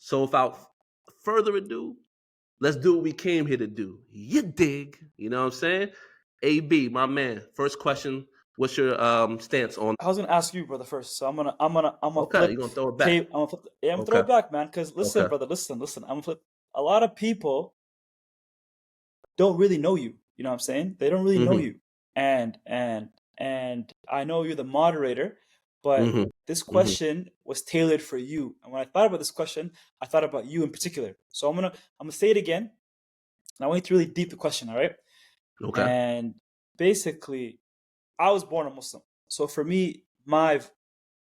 So without further ado, let's do what we came here to do. You dig? You know what I'm saying? AB, my man. First question. What's your stance on? I was gonna ask you, brother, first. So I'm gonna Okay, flip you're gonna throw it back. I'm gonna flip, yeah, I'm gonna throw Okay. it back, man. Cause listen, Okay. brother, listen. I'm gonna flip. A lot of people don't really know you. You know what I'm saying? They don't really know Mm-hmm. you. And I know you're the moderator, but Mm-hmm. this Mm-hmm. question was tailored for you. And when I thought about this question, I thought about you in particular. So I'm gonna say it again. And I want you to really deep the question, all right? Okay. And basically, I was born a Muslim. So for me, my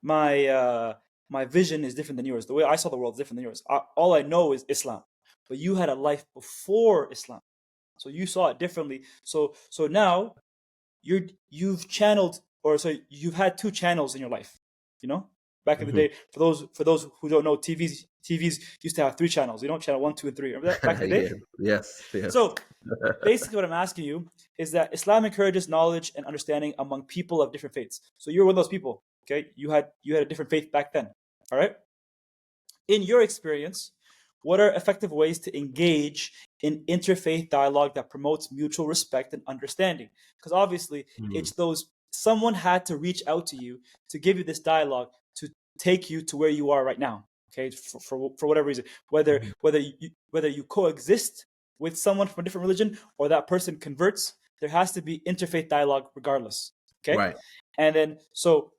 my vision is different than yours. The way I saw the world is different than yours. All I know is Islam. But you had a life before Islam. So you saw it differently. So now you've channeled, or so you've had two channels in your life. You know, back in the Mm-hmm. day, for those who don't know, TVs used to have three channels. You know, channel 1, 2, and 3. Remember that back in the day? Yeah. Yes. Yes. So basically, what I'm asking you is that Islam encourages knowledge and understanding among people of different faiths. So you're one of those people. Okay, you had a different faith back then. All right. In your experience, what are effective ways to engage in interfaith dialogue that promotes mutual respect and understanding? Because obviously, Mm. it's those someone had to reach out to you to give you this dialogue to take you to where you are right now. Okay, for whatever reason, whether you coexist with someone from a different religion or that person converts, there has to be interfaith dialogue regardless. Okay, Right. and then so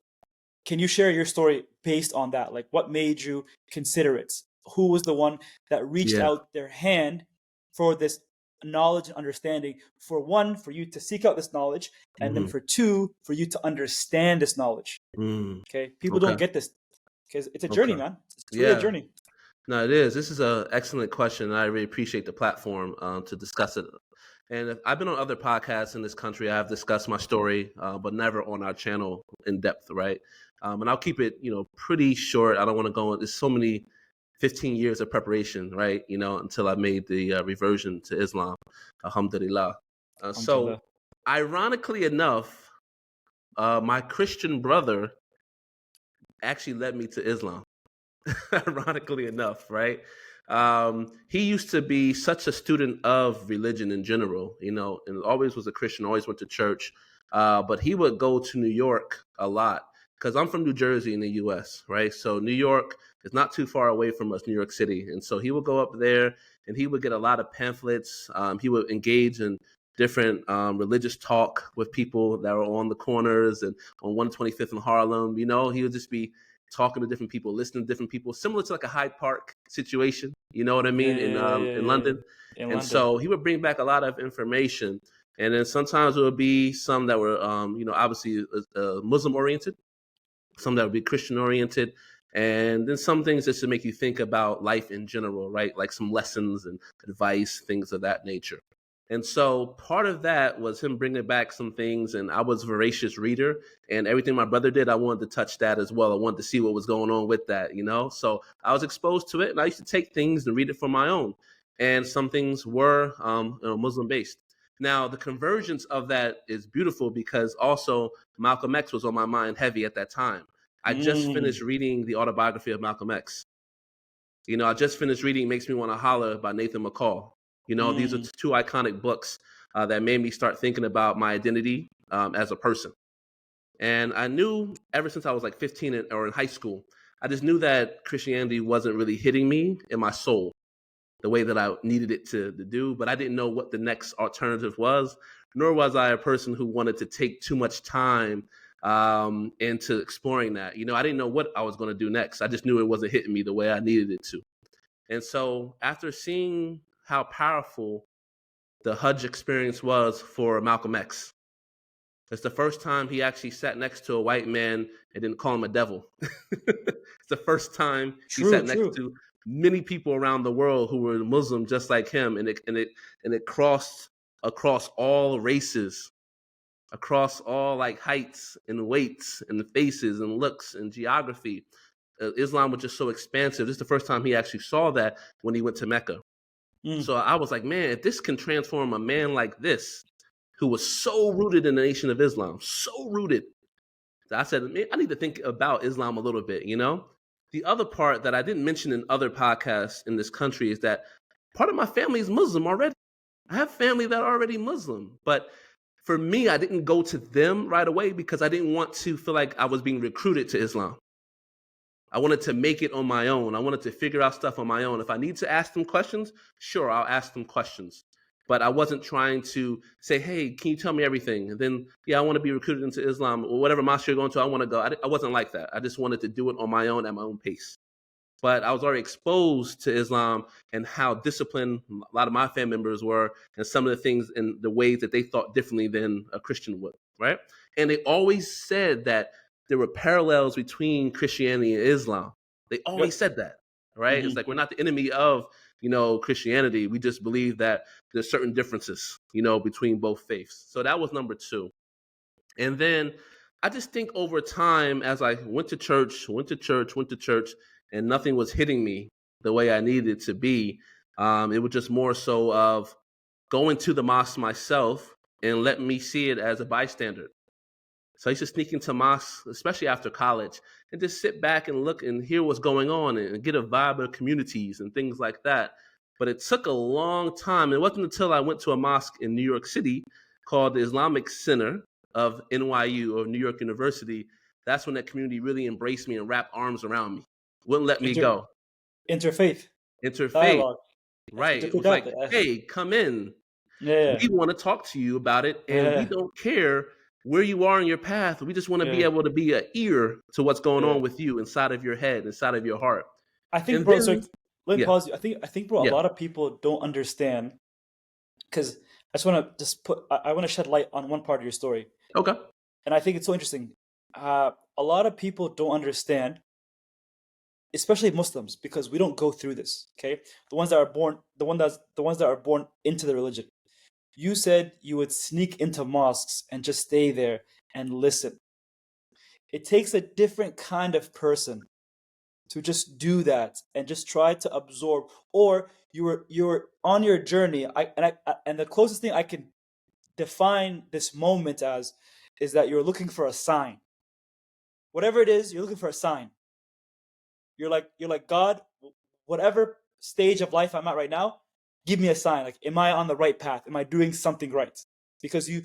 can you share your story based on that? Like, what made you consider it? Who was the one that reached Yeah. out their hand for this knowledge and understanding? For one, for you to seek out this knowledge, and then Mm-hmm. for two, for you to understand this knowledge. Mm. Okay, people Okay. don't get this because it's a journey, Okay. man. It's really a Yeah. journey. No, it is. This is an excellent question, and I really appreciate the platform to discuss it. And I've been on other podcasts in this country. I've discussed my story, but never on our channel in depth, right? And I'll keep it, pretty short. I don't want to go on. There's so many 15 years of preparation, right? Until I made the reversion to Islam, alhamdulillah. So, Alhamdulillah. ironically enough, my Christian brother actually led me to Islam. Ironically enough, right? He used to be such a student of religion in general, and always was a Christian, always went to church. But he would go to New York a lot because I'm from New Jersey in the US, right? So New York is not too far away from us, New York City. And so he would go up there and he would get a lot of pamphlets. He would engage in different religious talk with people that were on the corners and on 125th in Harlem. He would just be talking to different people, listening to different people, similar to like a Hyde Park situation. You know what I Yeah, mean? In yeah. London. In And London. so he would bring back a lot of information. And then sometimes it would be some that were, obviously Muslim oriented, some that would be Christian oriented. And then some things just to make you think about life in general, right? Like some lessons and advice, things of that nature. And so part of that was him bringing back some things. And I was a voracious reader, and everything my brother did, I wanted to touch that as well. I wanted to see what was going on with that, So I was exposed to it, and I used to take things and read it for my own. And some things were Muslim based. Now, the convergence of that is beautiful because also Malcolm X was on my mind heavy at that time. I just finished Mm. reading the autobiography of Malcolm X. I just finished reading Makes Me Want to Holler by Nathan McCall. These are Mm. two iconic books that made me start thinking about my identity as a person. And I knew ever since I was like 15 or in high school, I just knew that Christianity wasn't really hitting me in my soul the way that I needed it to do. But I didn't know what the next alternative was, nor was I a person who wanted to take too much time into exploring that. I didn't know what I was going to do next. I just knew it wasn't hitting me the way I needed it to. And so after seeing how powerful the Hajj experience was for Malcolm X, it's the first time he actually sat next to a white man and didn't call him a devil. It's the first time he True, sat next true. to many people around the world who were Muslim just like him, and it crossed across all races, across all like heights and weights and faces and looks and geography. Islam was just so expansive. This is the first time he actually saw that when he went to Mecca. Mm. So I was like, man, if this can transform a man like this, who was so rooted in the Nation of Islam, so rooted. I said, man, I need to think about Islam a little bit, the other part that I didn't mention in other podcasts in this country is that part of my family is Muslim already. I have family that are already Muslim, but for me, I didn't go to them right away because I didn't want to feel like I was being recruited to Islam. I wanted to make it on my own. I wanted to figure out stuff on my own. If I need to ask them questions, sure, I'll ask them questions. But I wasn't trying to say, hey, can you tell me everything? And then, yeah, I want to be recruited into Islam or whatever mosque you're going to, I want to go. I wasn't like that. I just wanted to do it on my own at my own pace. But I was already exposed to Islam and how disciplined a lot of my family members were and some of the things and the ways that they thought differently than a Christian would, right? And they always said that there were parallels between Christianity and Islam. They always said that, right? It's like we're not the enemy of, Christianity. We just believe that there's certain differences, between both faiths. So that was number two. And then I just think over time, as I went to church, and nothing was hitting me the way I needed it to be, it was just more so of going to the mosque myself and letting me see it as a bystander. So I used to sneak into mosques, especially after college, and just sit back and look and hear what's going on and get a vibe of communities and things like that. But it took a long time. It wasn't until I went to a mosque in New York City called the Islamic Center of NYU, or New York University. That's when that community really embraced me and wrapped arms around me. Wouldn't let me go. Interfaith. Interfaith. Dialogue. Right. It was like, hey, come in. Yeah. We want to talk to you about it, and we don't care where you are in your path. We just want to be able to be an ear to what's going on with you inside of your head, inside of your heart. I think, and bro, then, let me pause you. I think, bro, a lot of people don't understand, because I just want to I want to shed light on one part of your story. Okay. And I think it's so interesting. A lot of people don't understand, especially Muslims, because we don't go through this. Okay, the ones that are born into the religion. You said you would sneak into mosques and just stay there and listen. It takes a different kind of person to just do that and just try to absorb. Or you're on your journey. And the closest thing I can define this moment as is that you're looking for a sign. Whatever it is, you're looking for a sign. You're like, God, whatever stage of life I'm at right now, give me a sign. Like, am I on the right path? Am I doing something right? Because you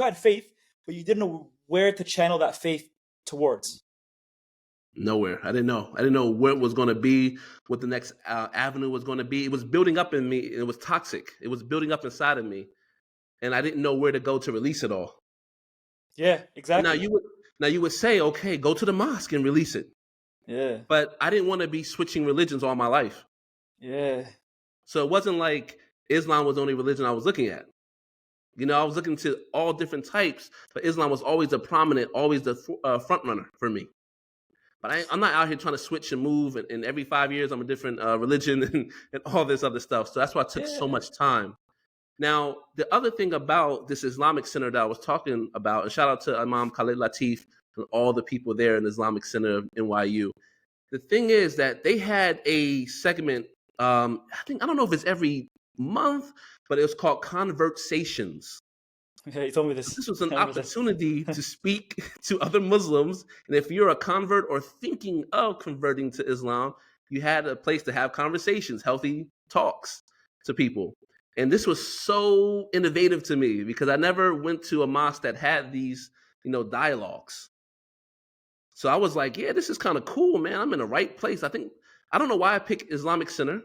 had faith, but you didn't know where to channel that faith towards. Nowhere. I didn't know where it was going to be, what the next avenue was going to be. It was building up in me. It was toxic. It was building up inside of me, and I didn't know where to go to release it all. Yeah, exactly. Now you would say, okay, go to the mosque and release it. Yeah. But I didn't want to be switching religions all my life. Yeah. So it wasn't like Islam was the only religion I was looking at. I was looking to all different types, but Islam was always always the front runner for me. But I'm not out here trying to switch and move, and every 5 years I'm a different religion and all this other stuff. So that's why it took so much time. Now, the other thing about this Islamic Center that I was talking about, and shout out to Imam Khalid Latif and all the people there in the Islamic Center of NYU. The thing is that they had a segment, I don't know if it's every month, but it was called Conversations. Okay, you told me this. This was an opportunity to speak to other Muslims. And if you're a convert or thinking of converting to Islam, you had a place to have conversations, healthy talks to people. And this was so innovative to me because I never went to a mosque that had these, dialogues. So I was like, yeah, this is kind of cool, man. I'm in the right place. I don't know why I picked Islamic Center.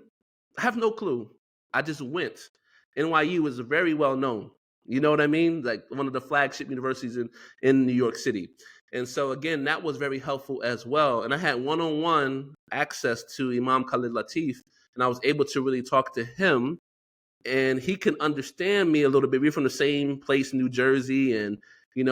I have no clue. I just went. NYU is very well known. You know what I mean? Like one of the flagship universities in New York City. And so, again, that was very helpful as well. And I had one-on-one access to Imam Khalid Latif, and I was able to really talk to him. And he can understand me a little bit. We're from the same place in New Jersey. And, he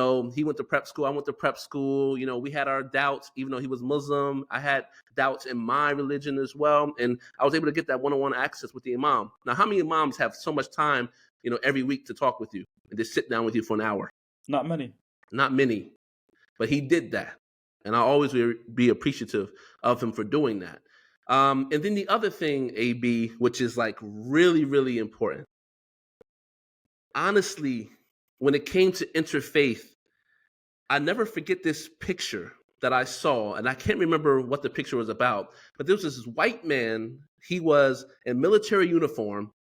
went to prep school. I went to prep school. We had our doubts, even though he was Muslim. I had doubts in my religion as well. And I was able to get that one-on-one access with the Imam. Now, how many Imams have so much time, every week to talk with you and just sit down with you for an hour? Not many. Not many. But he did that. And I always will be appreciative of him for doing that. And then the other thing, AB, which is like really, really important. Honestly, when it came to interfaith, I never forget this picture. that I saw, and I can't remember what the picture was about, but there was this white man. He was in military uniform.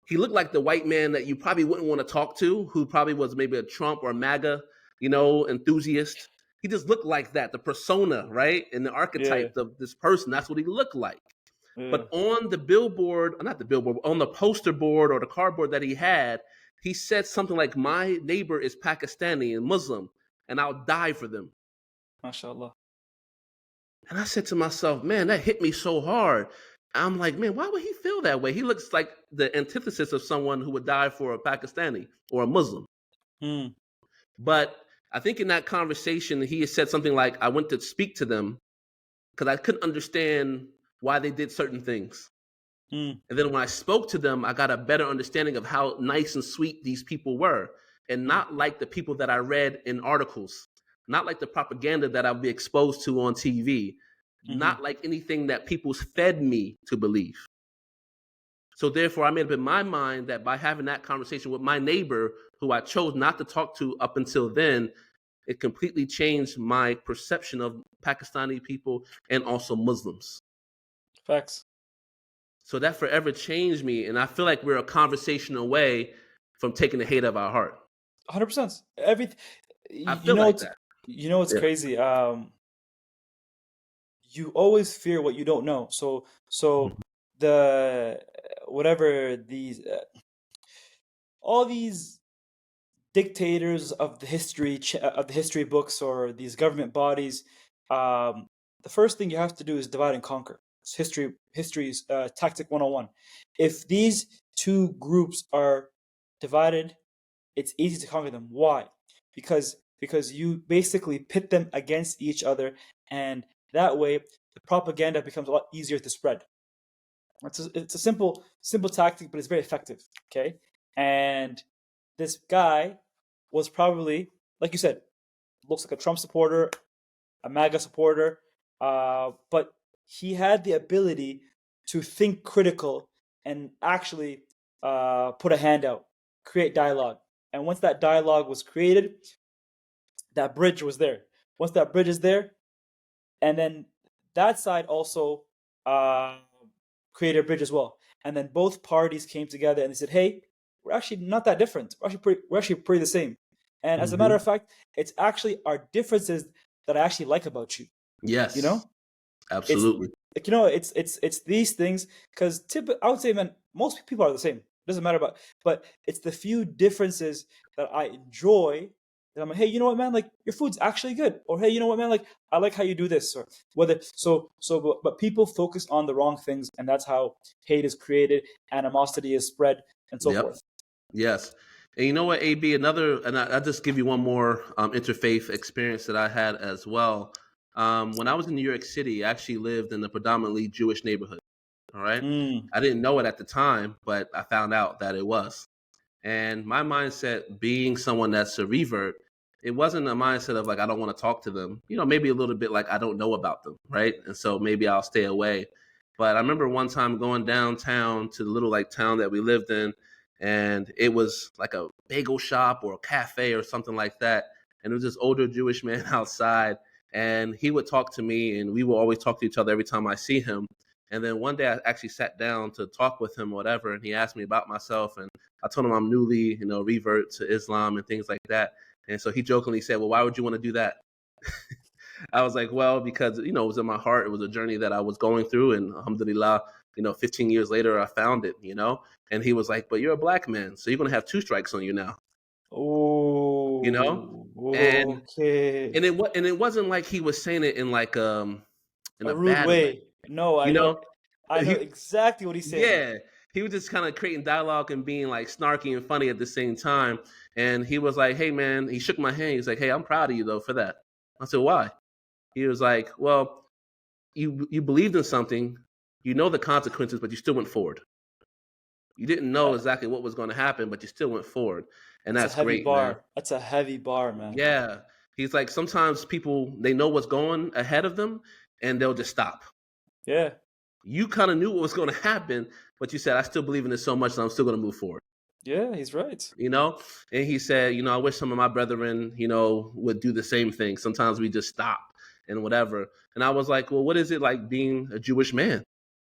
He looked like the white man that you probably wouldn't want to talk to, who probably was maybe a Trump or MAGA, enthusiast. He just looked like that, the persona, right? And the Yeah. archetype of this person, that's what he looked like. Yeah. But on the billboard, not the billboard, on the poster board or the cardboard that he had, he said something like, "My neighbor is Pakistani and Muslim, and I'll die for them." MashaAllah. And I said to myself, man, that hit me so hard. I'm like, man, why would he feel that way? He looks like the antithesis of someone who would die for a Pakistani or a Muslim. Mm. But I think in that conversation, he had said something like, I went to speak to them because I couldn't understand why they did certain things. Mm. And then when I spoke to them, I got a better understanding of how nice and sweet these people were, and not like the people that I read in articles, not like the propaganda that I'll be exposed to on TV, Mm-hmm. not like anything that people fed me to believe. So therefore, I made up in my mind that by having that conversation with my neighbor, who I chose not to talk to up until then, it completely changed my perception of Pakistani people and also Muslims. Facts. So that forever changed me, and I feel like we're a conversation away from taking the hate of our heart. 100%. I feel like that. You know what's Yeah. crazy? You always fear what you don't know. So the whatever these all these dictators of the history books or these government bodies, the first thing you have to do is divide and conquer. It's history's tactic 101. If these two groups are divided, it's easy to conquer them. Why? Because you basically pit them against each other, and that way the propaganda becomes a lot easier to spread. It's a simple tactic, but it's very effective. Okay, and this guy was probably, like you said, looks like a Trump supporter, a MAGA supporter, but he had the ability to think critical and actually put a hand out, create dialogue. And once that dialogue was created, that bridge was there. Once that bridge is there, and then that side also created a bridge as well. And then both parties came together and they said, "Hey, we're actually not that different. We're actually pretty the same." And as a matter of fact, it's actually our differences that I actually like about you. Yes. You know, Absolutely. it's these things, because I would say, man, most people are the same. It doesn't matter but it's the few differences that I enjoy. And I'm like, hey, you know what, man? Like, your food's actually good. Or, hey, you know what, man? Like, I like how you do this. Or whether but people focus on the wrong things, and that's how hate is created, animosity is spread, and so forth. Yes. And you know what, AB, I'll just give you one more interfaith experience that I had as well. When I was in New York City, I actually lived in a predominantly Jewish neighborhood. All right. I didn't know it at the time, but I found out that it was. And my mindset, being someone that's a revert, it wasn't a mindset of like, I don't want to talk to them. Maybe a little bit like I don't know about them. Right. And so maybe I'll stay away. But I remember one time going downtown to the little like town that we lived in, and it was like a bagel shop or a cafe or something like that. And it was this older Jewish man outside, and he would talk to me, and we would always talk to each other every time I see him. And then one day I actually sat down to talk with him or whatever, and he asked me about myself, and I told him I'm newly, revert to Islam and things like that. And so he jokingly said, well, why would you want to do that? I was like, well, because, it was in my heart. It was a journey that I was going through, and alhamdulillah, 15 years later, I found it, And he was like, but you're a black man, so you're going to have 2 strikes on you now. Oh, And okay. and it wasn't like he was saying it in like in A a rude bad way. way. No, I know. I know He, exactly what he's saying. yeah, he was just kind of creating dialogue and being like snarky and funny at the same time. And he was like, hey man, he shook my hand. He was like, hey, I'm proud of you though for that. I said, why? He was like, well, you believed in something, you know the consequences, but you still went forward. You didn't know exactly what was going to happen, but you still went forward. And that's a heavy great, bar. man. That's a heavy bar, man. Yeah. He's like, sometimes people, they know what's going ahead of them and they'll just stop. Yeah. You kind of knew what was going to happen, but you said, I still believe in this so much that I'm still going to move forward. Yeah, he's right. And he said, I wish some of my brethren, would do the same thing. Sometimes we just stop. and whatever. And I was like, well, what is it like being a Jewish man?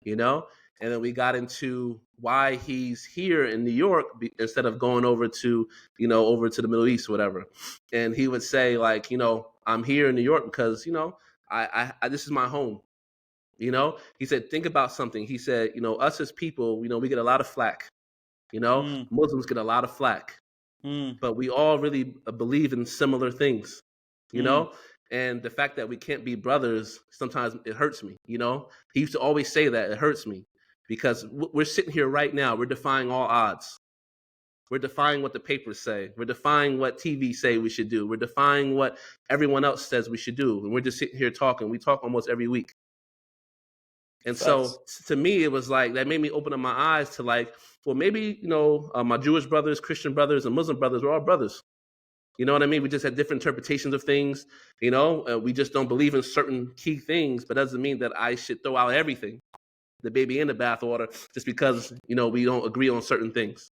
You know? And then we got into why he's here in New York instead of going over to, over to the Middle East or whatever. And he would say, like, I'm here in New York because, I this is my home. He said, think about something. He said, us as people, we get a lot of flack. Mm, Muslims get a lot of flack, mm, but we all really believe in similar things, you mm. know? And the fact that we can't be brothers, sometimes it hurts me, He used to always say that it hurts me because we're sitting here right now. We're defying all odds. We're defying what the papers say. We're defying what TV say we should do. We're defying what everyone else says we should do. And we're just sitting here talking. We talk almost every week. And Facts. so to me, it was like that made me open up my eyes to like, well, maybe, my Jewish brothers, Christian brothers, and Muslim brothers were all brothers. You know what I mean? We just had different interpretations of things. We just don't believe in certain key things, but doesn't mean that I should throw out everything, the baby in the bathwater, just because, we don't agree on certain things.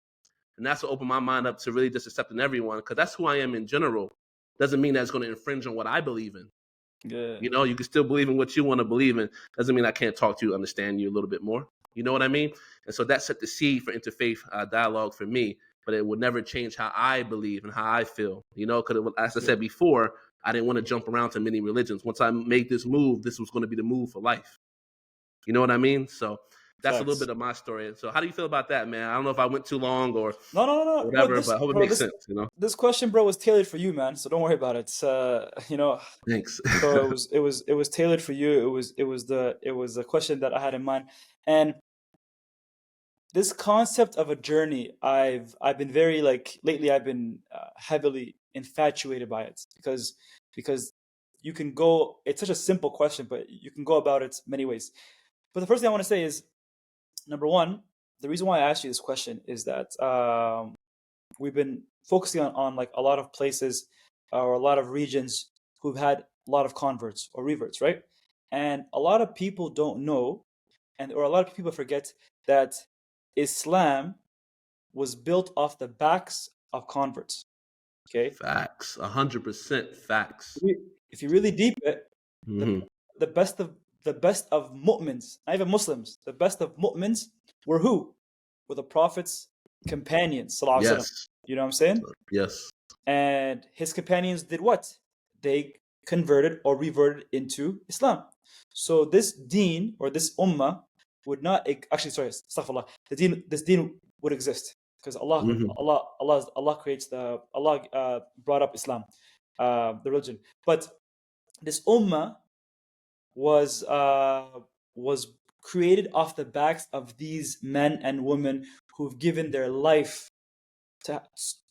And that's what opened my mind up to really just accepting everyone, because that's who I am in general. Doesn't mean that's going to infringe on what I believe in. Yeah. You can still believe in what you want to believe in. Doesn't mean I can't talk to you, understand you a little bit more. You know what I mean? And so that set the seed for interfaith dialogue for me. But it would never change how I believe and how I feel. Because as I said before, I didn't want to jump around to many religions. Once I made this move, this was going to be the move for life. You know what I mean? So that's a little Facts. bit of my story. So how do you feel about that, man? I don't know if I went too long or No, no, no, no, bro. whatever, but I hope it makes sense. This question, bro, was tailored for you, man. So don't worry about it. Thanks. So it was tailored for you. It was the question that I had in mind, and this concept of a journey, I've been very like lately. I've been heavily infatuated by it because you can go. It's such a simple question, but you can go about it many ways. But the first thing I want to say is, number one, the reason why I asked you this question is that we've been focusing on like a lot of places or a lot of regions who've had a lot of converts or reverts, right? And a lot of people don't know, or a lot of people forget that Islam was built off the backs of converts. Okay, Facts. 100% facts. if you really deep it, the Hmm. the best of the best of mu'mins, not even Muslims, the best of mu'mins were who? Were the Prophet's companions, sallallahu alaihi wasallam. Yes. You know what I'm saying? Yes. And his companions did what? They converted or reverted into Islam. So this deen or this ummah would not actually, sorry, astaghfirullah. This deen would exist because Hmm. Allah creates Allah brought up Islam, the religion. But this ummah was was created off the backs of these men and women who've given their life to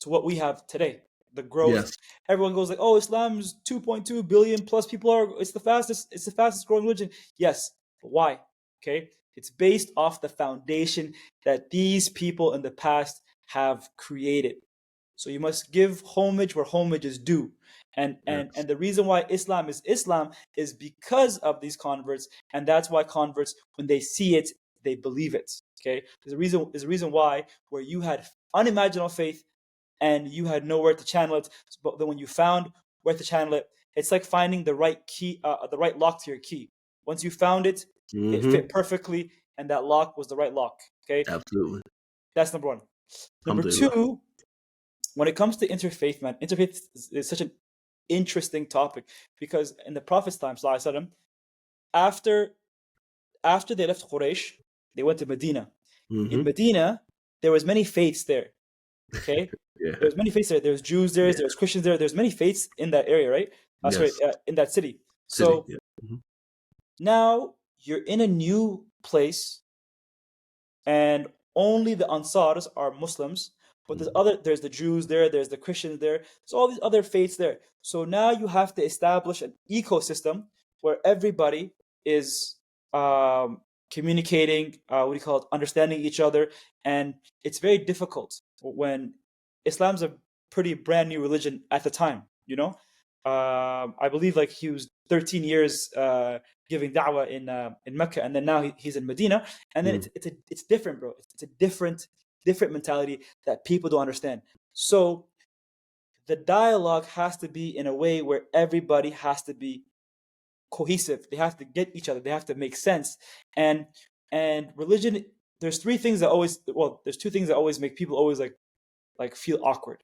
to what we have today. The growth. Yes. Everyone goes like, "Oh, Islam's 2.2 billion plus people are. It's the fastest growing religion." Yes, but why? Okay, it's based off the foundation that these people in the past have created. So you must give homage where homage is due. And Yes. the reason why Islam is because of these converts, and that's why converts, when they see it, they believe it. Okay, there's a reason why where you had unimaginable faith and you had nowhere to channel it, but then when you found where to channel it, it's like finding the right key, the right lock to your key. Once you found it, it Hmm. fit perfectly, and that lock was the right lock. Okay, Absolutely. that's number one. Number Alhamdulillah. two, when it comes to interfaith, man, interfaith is such an interesting topic because in the Prophet's time, sallallahu alaihi wasallam, after after they left Quraysh, they went to Medina. In Hmm. Medina, there was many faiths there. Okay, Yeah. there's many faiths there. There's Jews there. Yeah. There's Christians there. There's many faiths in that area, right? Sorry, Yes. in that city. City. So Yeah. Hmm. now you're in a new place, and only the Ansars are Muslims. But there's the Jews there, there's the Christians there, there's all these other faiths there. So now you have to establish an ecosystem where everybody is communicating, what do you call it, understanding each other, and it's very difficult when Islam's a pretty brand new religion at the time. I believe like he was 13 years giving da'wah in Mecca, and then now he's in Medina, and then Hmm. it's different, bro. It's a different mentality that people don't understand. So the dialogue has to be in a way where everybody has to be cohesive. They have to get each other. They have to make sense. And religion, there's two things that always make people always like feel awkward.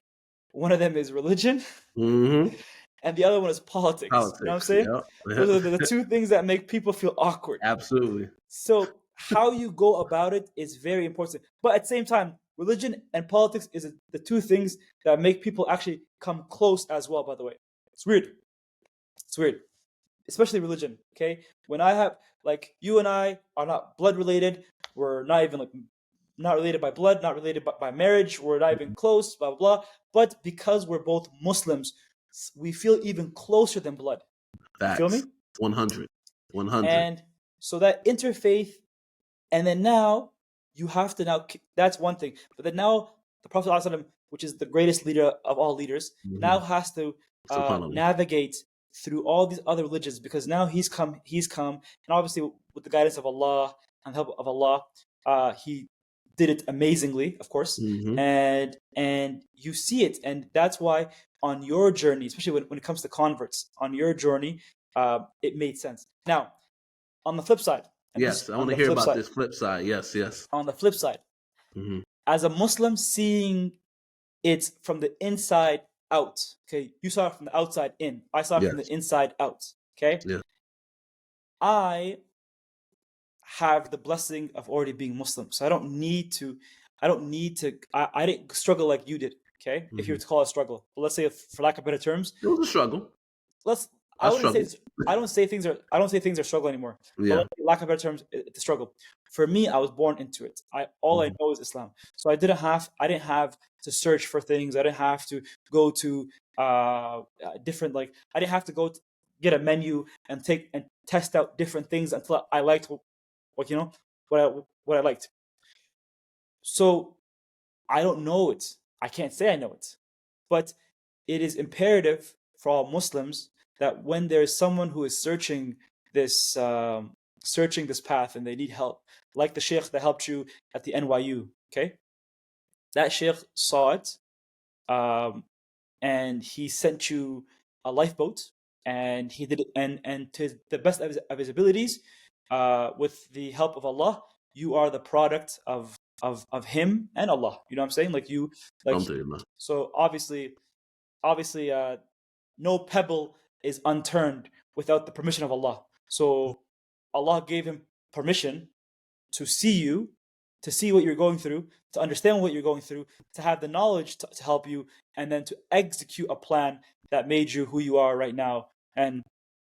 One of them is religion, Mm-hmm. and the other one is politics. You know what I'm Politics. saying? Yep. Those are the two things that make people feel awkward. Absolutely. So how you go about it is very important. But at the same time, religion and politics is the two things that make people actually come close as well, by the way. It's weird. It's weird. Especially religion, okay? When I have, like, you and I are not blood related. We're not even, like, not related by blood, not related by marriage. We're not even close, blah, blah, blah. But because we're both Muslims, we feel even closer than blood. Facts. You feel me? 100. 100. And so that interfaith, and then now you have to now, that's one thing. But then now the Prophet ﷺ, which is the greatest leader of all leaders, now has to navigate through all these other religions, because now he's come, and obviously with the guidance of Allah and help of Allah, he did it amazingly, of course, and you see it, and that's why on your journey, especially when it comes to converts, on your journey, it made sense. Now, on the flip side, yes, I want to hear about this flip side. Yes. On the flip side, as a Muslim, seeing it from the inside out. Okay, you saw it from the outside in. I saw it from the inside out. Okay. Yeah. I have the blessing of already being Muslim, so I don't need to. I didn't struggle like you did. Okay, if you were to call it a struggle, but let's say, for lack of better terms, it was a struggle. I don't say things are struggle anymore. Yeah. But lack of better terms, it's a struggle. For me, I was born into it. All I know is Islam. So I didn't have to search for things. I didn't have to go to different, like, I didn't have to go get a menu and test out different things until I liked what I liked. So I don't know it. I can't say I know it. But it is imperative for all Muslims that when there is someone who is searching this path and they need help, like the sheikh that helped you at the NYU, okay? That sheikh saw it, and he sent you a lifeboat, and he did it, and to the best of his abilities, with the help of Allah, you are the product of him and Allah. You know what I'm saying? So obviously, no pebble is unturned without the permission of Allah. So Allah gave him permission to see you, to see what you're going through, to understand what you're going through, to have the knowledge to help you, and then to execute a plan that made you who you are right now. And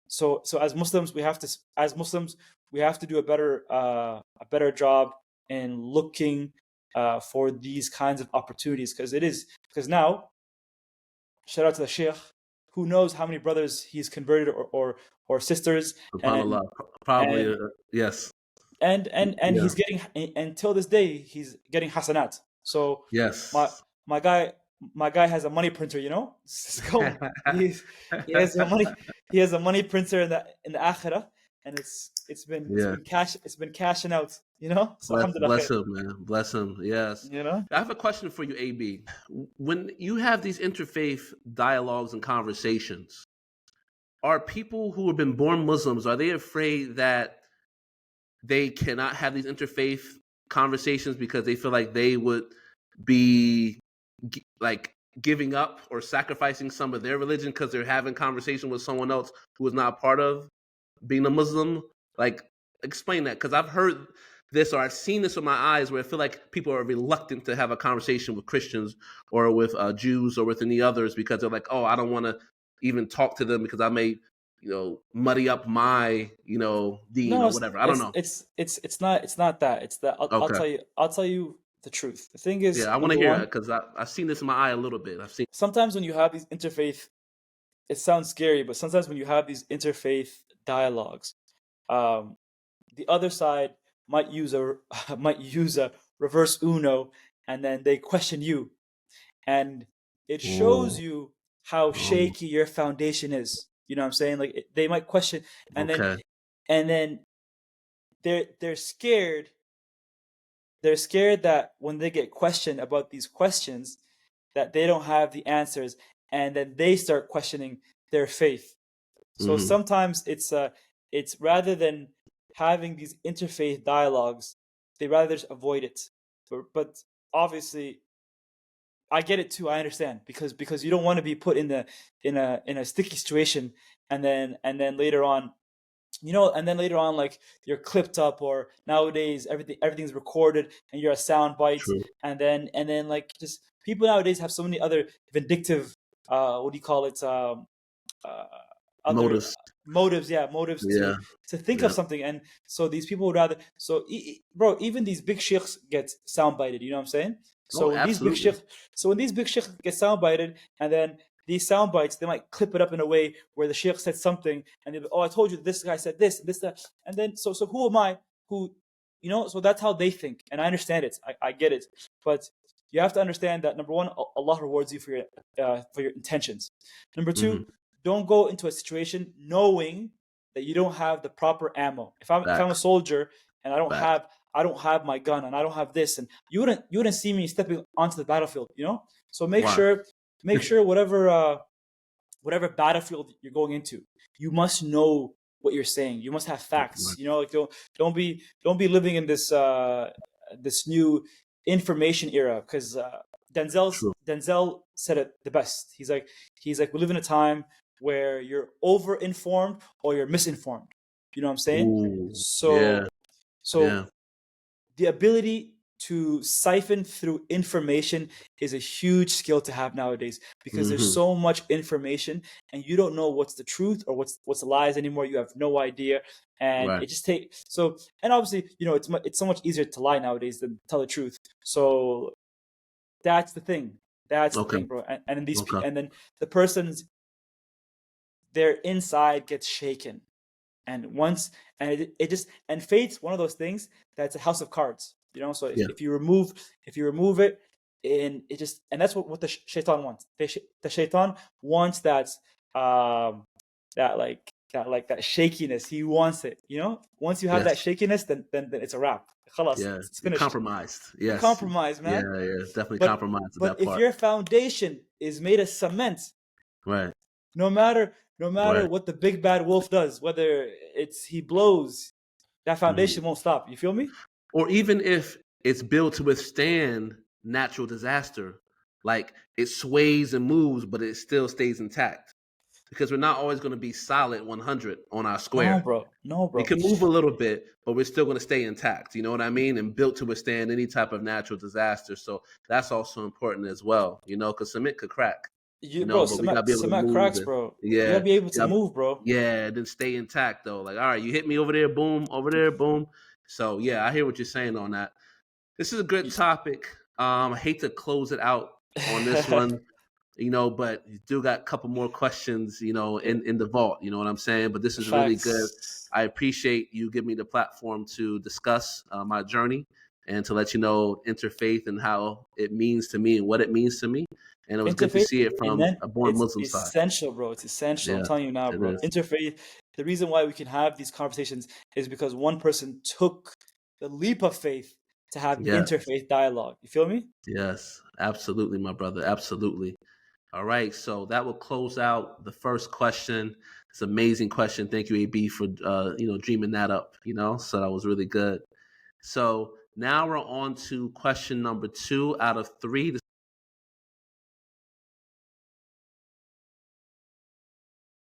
so as Muslims, we have to do a better job in looking for these kinds of opportunities, because now, shout out to the Sheikh, who knows how many brothers he's converted or sisters. SubhanAllah. Probably, yes. And he's getting, until this day, he's getting hasanat. So yes, my guy has a money printer, you know. he has a money printer in the akhirah, and it's been cashing out, you know. So bless him, man. Bless him. Yes. You know. I have a question for you, AB. When you have these interfaith dialogues and conversations, are people who have been born Muslims, are they afraid that they cannot have these interfaith conversations because they feel like they would be like giving up or sacrificing some of their religion because they're having conversation with someone else who is not part of being a Muslim? Like, explain that, because I've heard this, or I've seen this with my eyes, where I feel like people are reluctant to have a conversation with Christians or with Jews or with any others, because they're like, oh, I don't want to even talk to them because I may, muddy up my, deen or whatever. I don't know. It's not that. It's that. I'll tell you the truth. The thing is, I want to hear that, because I've seen this in my eye a little bit. Sometimes when you have these interfaith, it sounds scary, but sometimes when you have these interfaith dialogues, the other side might use a reverse Uno, and then they question you, and it shows you how shaky your foundation is. You know what I'm saying? Like, they might question, and then they're scared. They're scared that when they get questioned about these questions, that they don't have the answers, and then they start questioning their faith. So sometimes it's rather than having these interfaith dialogues, they rather just avoid it. But obviously, I get it too. I understand because you don't want to be put in a sticky situation, and then later on, and then later on, like, you're clipped up, or nowadays everything's recorded and you're a sound bite, True. and then like, just people nowadays have so many other vindictive, what do you call it, uh, other Motives. motives, yeah, motives Yeah. to think of Yeah. something. And so these people would rather, so bro, even these big sheikhs get soundbited, you know what I'm saying? So Oh, when these big absolutely. sheikhs so when these big sheikhs get soundbited, and then these sound bites, they might clip it up in a way where the sheikh said something, and they, oh, I told you this guy said this and this, that. And then, so who am I, who, so that's how they think, and I understand it. I get it. But you have to understand that, number one, Allah rewards you for your intentions. Number two, don't go into a situation knowing that you don't have the proper ammo. If I'm a Facts. soldier and Facts. I don't have my gun, and I don't have this, and you wouldn't see me stepping onto the battlefield, So make Right. sure whatever battlefield you're going into, you must know what you're saying. You must have facts. Like, don't be living in this new information era, because True. Denzel said it the best. He's like, we live in a time where you're over informed or you're misinformed. You know what I'm saying? Ooh. Yeah. So Yeah. the ability to siphon through information is a huge skill to have nowadays, because there's so much information, and you don't know what's the truth or what's the lies anymore. You have no idea, and Right. it just takes so. And obviously, it's so much easier to lie nowadays than tell the truth. So that's the thing. That's the Okay. thing, bro. And then Okay. and then the person's their inside gets shaken, and it just, and fate's one of those things that's a house of cards, so Yeah. if you remove it, and it just, and that's what the shaitan wants. The shaitan wants that shakiness. He wants it. Once you have that Yes. shakiness, then it's a wrap. Khalas, Yeah. it's You're finished. compromised. You're Yes. compromised, Yeah. man. Yeah. Definitely but compromised at but that if part. your foundation is made of cement, Right. no matter Right. what the big bad wolf does, whether he blows, that foundation won't stop. You feel me? Or even if it's built to withstand natural disaster, like it sways and moves, but it still stays intact. Because we're not always going to be solid 100 on our No, square. bro. No, We bro. can move a little bit, but we're still going to stay intact. You know what I mean? And built to withstand any type of natural disaster. So that's also important as well, because cement could crack, Bro, but we got to be able to cement move cracks, and, bro. You yeah, gotta be able to yeah, move, bro. yeah, then stay intact though. Like, all right, you hit me over there, boom, over there, boom. So yeah, I hear what you're saying on that. This is a good topic. I hate to close it out on this one, but you still got a couple more questions, in the vault. You know what I'm saying? But this is really good. Facts. I appreciate you giving me the platform to discuss my journey and to let you know interfaith and how it means to me and what it means to me. And it was good to Interfaith, see it from man, a born it's Muslim side. essential, bro. It's essential. I'm Yeah, telling you now, it bro. is. Interfaith, the reason why we can have these conversations is because one person took the leap of faith to have Yeah. interfaith dialogue. You feel me? Yes, absolutely, my brother. Absolutely. All right, so that will close out the first question. It's an amazing question. Thank you, AB, for dreaming that up. So that was really good. So now we're on to question number 2 out of 3. This